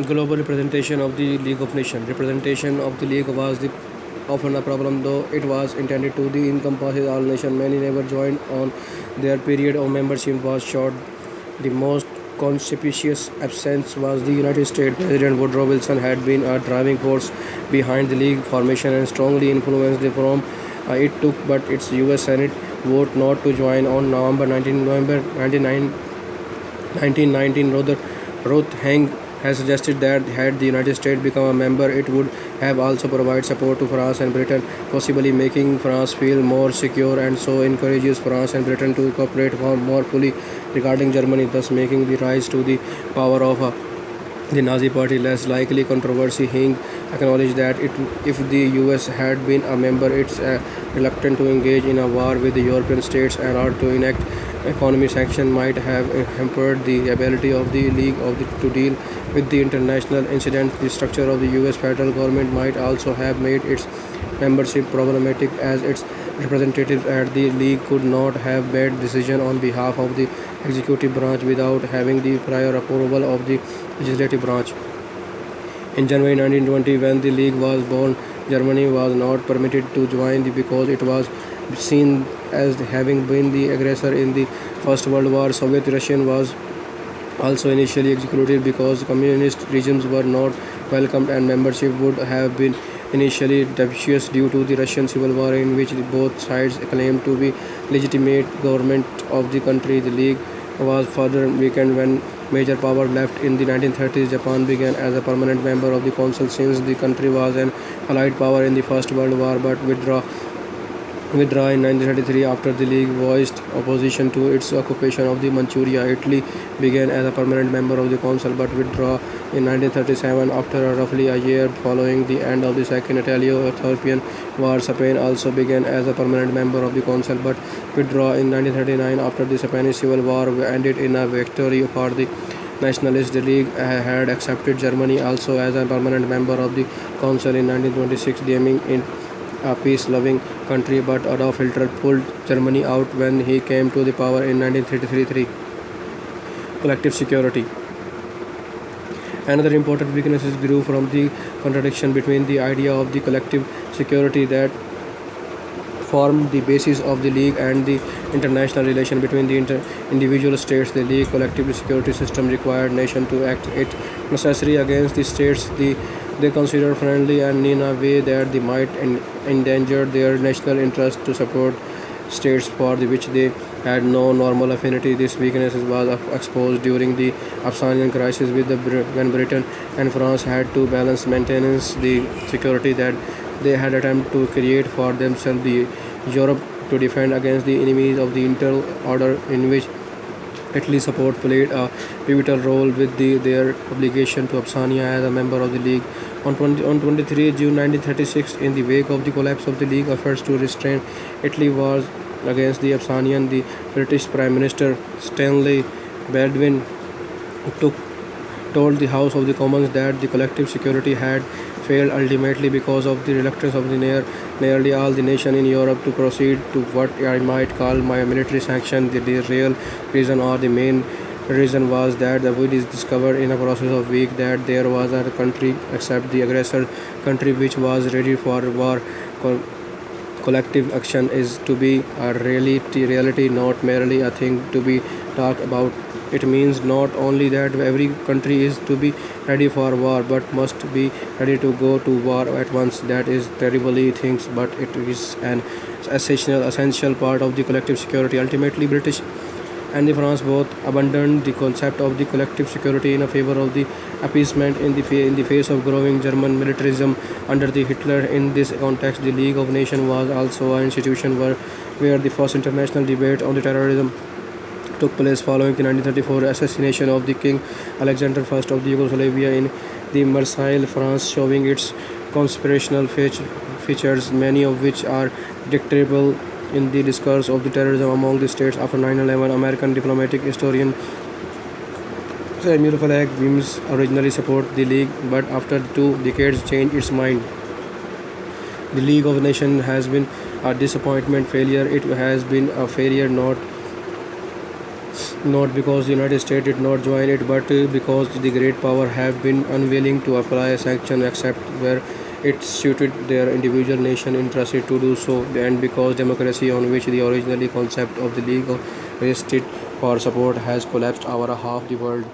Global representation of the League of Nations. Representation of the League was often a problem, though it was intended to encompass all nations. Many never joined on their period of membership was short. The most conspicuous absence was the United States. President Woodrow Wilson had been a driving force behind the League formation and strongly influenced the form it took, but its U.S. Senate vote not to join on November 1919 Ruth Heng has suggested that had the United States become a member, it would have also provided support to France and Britain, possibly making France feel more secure, and so encourages France and Britain to cooperate more fully regarding Germany, thus making the rise to the power of the Nazi Party less likely. Controversy. Hing acknowledged that if the US had been a member, it's reluctant to engage in a war with the European states and or to enact economic sanctions might have hampered the ability of the to deal with the international incident. The structure of the US federal government might also have made its membership problematic, as its representatives at the League could not have made decisions on behalf of the executive branch without having the prior approval of the legislative branch. In January 1920, when the League was born, Germany was not permitted to join because it was seen as having been the aggressor in the First World War. Soviet Russia was also initially excluded because communist regimes were not welcomed, and membership would have been initially dubious due to the Russian Civil War, in which both sides claimed to be legitimate government of the country. The League was further weakened when major power left in the 1930s. Japan began as a permanent member of the Council since the country was an allied power in the First World War, but withdraw in 1933 after the League voiced opposition to its occupation of the Manchuria. Italy began as a permanent member of the Council but withdraw in 1937 after roughly a year following the end of the Second Italo-Ethiopian War. Spain also began as a permanent member of the Council but withdraw in 1939 after the Spanish Civil War ended in a victory for the nationalists. The League had accepted Germany also as a permanent member of the Council in 1926, deeming it a peace-loving country, but Adolf Hitler pulled Germany out when he came to the power in 1933. Collective security. Another important weakness grew from the contradiction between the idea of the collective security that formed the basis of the League and the international relation between the individual states. The League collective security system required nations to act it necessary against the states they considered friendly and in a way that they might endanger their national interest to support states for which they had no normal affinity. This weakness was exposed during the Afghanian crisis when Britain and France had to balance maintenance the security that they had attempted to create for themselves. Europe to defend against the enemies of the internal order, in which Italy's support played a pivotal role with their obligation to Albania as a member of the League. On 23 June 1936, in the wake of the collapse of the League efforts to restrain Italy wars against the Albanian, the British Prime Minister Stanley Baldwin told the House of the Commons that the collective security had failed ultimately because of the reluctance of nearly all the nations in Europe to proceed to what I might call my military sanction. The real reason or the main reason was that the Wood is discovered in a process of week that there was a country except the aggressor country which was ready for war. Collective action is to be a reality, not merely a thing to be talked about. It means not only that every country is to be ready for war, but must be ready to go to war at once. That is terribly things, but it is an essential part of the collective security. Ultimately, British and the France both abandoned the concept of the collective security in favor of the appeasement in the face of growing German militarism under the Hitler. In this context, the League of Nations was also an institution where the first international debate on the terrorism took place following the 1934 assassination of the King Alexander I of the Yugoslavia in the Marseille, France, showing its conspirational features, many of which are detectable in the discourse of the terrorism among the states after 9/11. American diplomatic historian Samuel Flagg Wims originally supported the League, but after 2 decades changed its mind. The League of Nations has been a disappointment failure. It has been a failure not Not because the United States did not join it, but because the great power have been unwilling to apply sanctions except where it suited their individual nation interested to do so, and because democracy, on which the originally concept of the League rested for support, has collapsed over half the world.